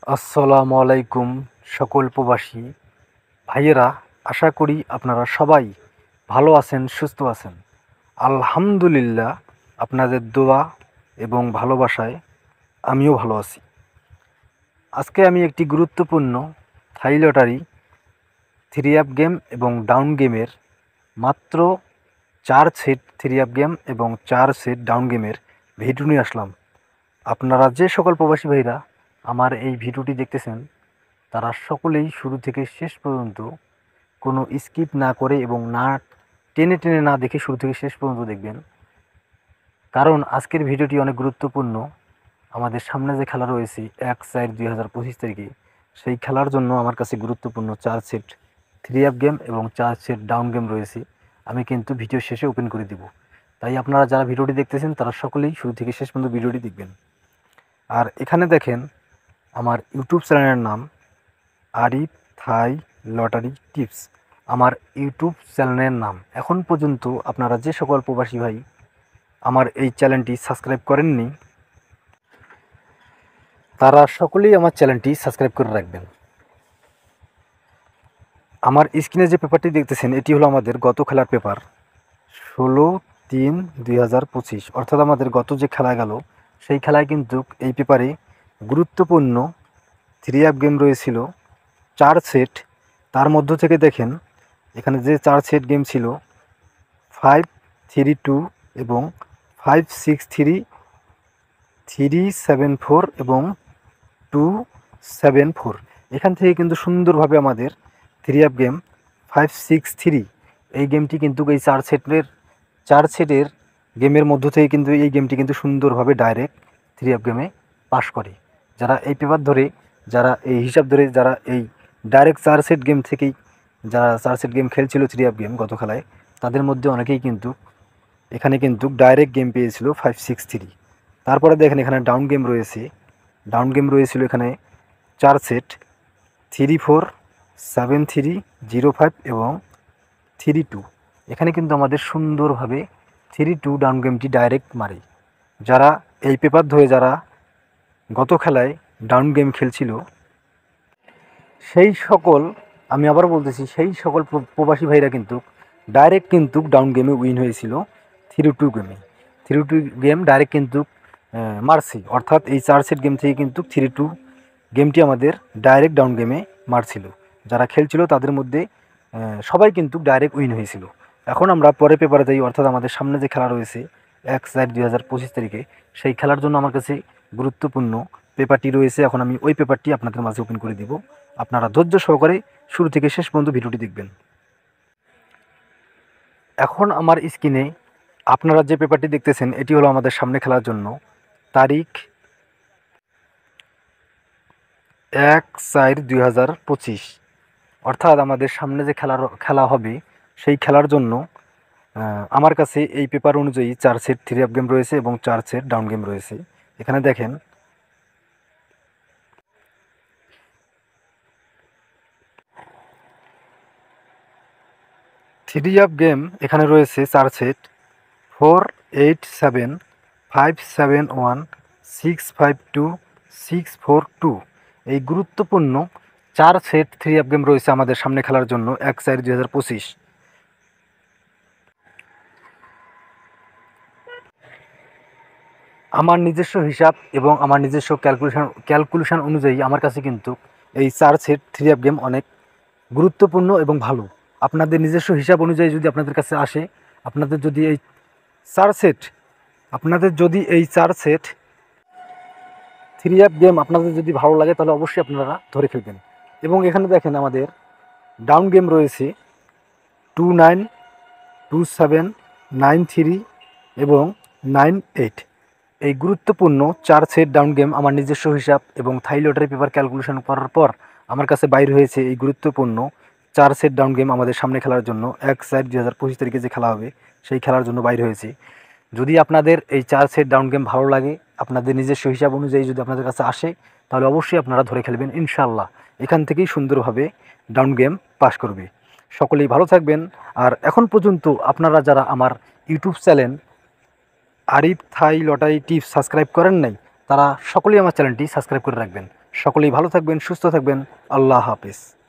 আসসালামু আলাইকুম সকল প্রবাসী ভাইয়েরা, আশা করি আপনারা সবাই ভালো আছেন, সুস্থ আছেন। আলহামদুলিল্লাহ, আপনাদের দোয়া এবং ভালোবাসায় আমিও ভালো আছি। আজকে আমি একটি গুরুত্বপূর্ণ থাই লটারি থ্রি আপ গেম এবং ডাউন গেমের মাত্র 4 সেট থ্রি আপ গেম এবং 4 সেট ডাউন গেমের ভিডিও নিয়ে আসলাম। আপনারা যে সকল প্রবাসী ভাইরা আমার এই ভিডিওটি দেখতেছেন, তারা সকলেই শুরু থেকে শেষ পর্যন্ত কোনো স্কিপ না করে এবং না টেনে টেনে না দেখে শুরু থেকে শেষ পর্যন্ত দেখবেন। কারণ আজকের ভিডিওটি অনেক গুরুত্বপূর্ণ। আমাদের সামনে যে খেলা রয়েছে 1/4/2025 তারিখে, সেই খেলার জন্য আমার কাছে গুরুত্বপূর্ণ 4 সেট থ্রি আপ গেম এবং 4 সেট ডাউন গেম রয়েছে। আমি কিন্তু ভিডিও শেষে ওপেন করে দিব। তাই আপনারা যারা ভিডিওটি দেখতেছেন তারা সকলেই শুরু থেকে শেষ পর্যন্ত ভিডিওটি দেখবেন। আর এখানে দেখেন আমার ইউটিউব চ্যানেলের নাম আরিফ থাই লটারি টিপস। আমার ইউটিউব চ্যানেলের নাম। এখন পর্যন্ত আপনারা যে সকল প্রবাসী ভাই আমার এই চ্যানেলটি সাবস্ক্রাইব করেননি, তারা সকলেই আমার চ্যানেলটি সাবস্ক্রাইব করে রাখবেন। আমার স্ক্রিনে যে পেপারটি দেখতেছেন, এটি হলো আমাদের গত খেলার পেপার 16/3/2025, অর্থাৎ আমাদের গত যে খেলা গেল সেই খেলায় কিন্তু এই পেপারে গুরুত্বপূর্ণ থ্রি আপ গেম রয়েছিল 4 সেট। তার মধ্য থেকে দেখেন এখানে যে 4 সেট গেম ছিল 5-3-2 এবং 5-6-3, 3-7-4 এবং 2-7-4। এখান থেকে কিন্তু সুন্দরভাবে আমাদের থ্রি আপ গেম 5-6-3 এই গেমটি কিন্তু এই 4 সেটের গেমের মধ্য থেকে কিন্তু এই গেমটি কিন্তু সুন্দরভাবে ডাইরেক্ট থ্রি আপ গেমে পাস করে। যারা এই পেপার ধরে, যারা এই হিসাব ধরে, যারা এই ডাইরেক্ট 4 সেট গেম থেকেই যারা 4 সেট গেম খেলছিল থ্রি আপ গেম গত খেলায়, তাদের মধ্যে অনেকেই কিন্তু এখানে কিন্তু ডাইরেক্ট গেম পেয়েছিল 5-6-3। তারপরে দেখেন এখানে ডাউন গেম রয়েছে। ডাউন গেম রয়েছিল এখানে 4 সেট 3-4-7-3-0-5 এবং 3-2। এখানে কিন্তু আমাদের সুন্দরভাবে 3-2 ডাউন গেমটি ডাইরেক্ট মারে। যারা এই পেপার ধরে যারা গত খেলায় ডাউন গেম খেলছিল, সেই সকল, আমি আবার বলতেছি, সেই সকল প্রবাসী ভাইরা কিন্তু ডাইরেক্ট কিন্তু ডাউন গেমে উইন হয়েছিল 3-2 গেমে। 3-2 গেম ডাইরেক্ট কিন্তু মারছি, অর্থাৎ এই 4 সেট গেম থেকে কিন্তু 3-2 গেমটি আমাদের ডাইরেক্ট ডাউন গেমে মারছিল। যারা খেলছিল তাদের মধ্যে সবাই কিন্তু ডাইরেক্ট উইন হয়েছিল। এখন আমরা পরে পেপারে যাই, অর্থাৎ আমাদের সামনে যে খেলা রয়েছে 1/4/2025 তারিখে, সেই খেলার জন্য আমার কাছে গুরুত্বপূর্ণ পেপারটি রয়েছে। এখন আমি ওই পেপারটি আপনাদের মাঝে ওপেন করে দিব। আপনারা ধৈর্য সহকারে শুরু থেকে শেষ পর্যন্ত ভিডিওটি দেখবেন। এখন আমার স্ক্রিনে আপনারা যে পেপারটি দেখতেছেন, এটি হলো আমাদের সামনে খেলার জন্য তারিখ 1/4/2025, অর্থাৎ আমাদের সামনে যে খেলা হবে সেই খেলার জন্য আমার কাছে এই পেপার অনুযায়ী 4 সেট থ্রি আপ গেম রয়েছে এবং 4 সেট ডাউন গেম রয়েছে। এখানে দেখেন থ্রি আপ গেম এখানে রয়েছে 4 সেট 4-8-7-5-7-1-6-5-2-6-4-2। এই গুরুত্বপূর্ণ 4 সেট থ্রি আপ গেম রয়েছে আমাদের সামনে খেলার জন্য 1/4/2025। আমার নিজস্ব হিসাব এবং আমার নিজস্ব ক্যালকুলেশন অনুযায়ী আমার কাছে কিন্তু এই 4 সেট থ্রি আপ গেম অনেক গুরুত্বপূর্ণ এবং ভালো। আপনাদের নিজস্ব হিসাব অনুযায়ী যদি আপনাদের কাছে আসে, আপনাদের যদি এই 4 সেট থ্রি আপ গেম আপনাদের যদি ভালো লাগে, তাহলে অবশ্যই আপনারা ধরে খেলবেন। এবং এখানে দেখেন আমাদের ডাউন গেম রয়েছে 2-9, 2-7, 9-3 এবং 9-8। এই গুরুত্বপূর্ণ 4 সেট ডাউন গেম আমার নিজস্ব হিসাব এবং থাই লটারি পেপার ক্যালকুলেশন করার পর আমার কাছে বাইর হয়েছে এই গুরুত্বপূর্ণ 4 সেট ডাউন গেম আমাদের সামনে খেলার জন্য 1/4/2025 তারিখে যে খেলা হবে সেই খেলার জন্য বাইর হয়েছে। যদি আপনাদের এই 4 সেট ডাউন গেম ভালো লাগে, আপনাদের নিজস্ব হিসাব অনুযায়ী যদি আপনাদের কাছে আসে, তাহলে অবশ্যই আপনারা ধরে খেলবেন। ইনশাআল্লাহ এখান থেকেই সুন্দরভাবে ডাউন গেম পাস করবে। সকলেই ভালো থাকবেন। আর এখন পর্যন্ত আপনারা যারা আমার ইউটিউব চ্যানেল আরিফ থাই লটারি টিপস সাবস্ক্রাইব করেন নাই, তারা সকলেই আমার চ্যানেলটি সাবস্ক্রাইব করে রাখবেন। সকলেই ভালো থাকবেন, সুস্থ থাকবেন। আল্লাহ হাফেজ।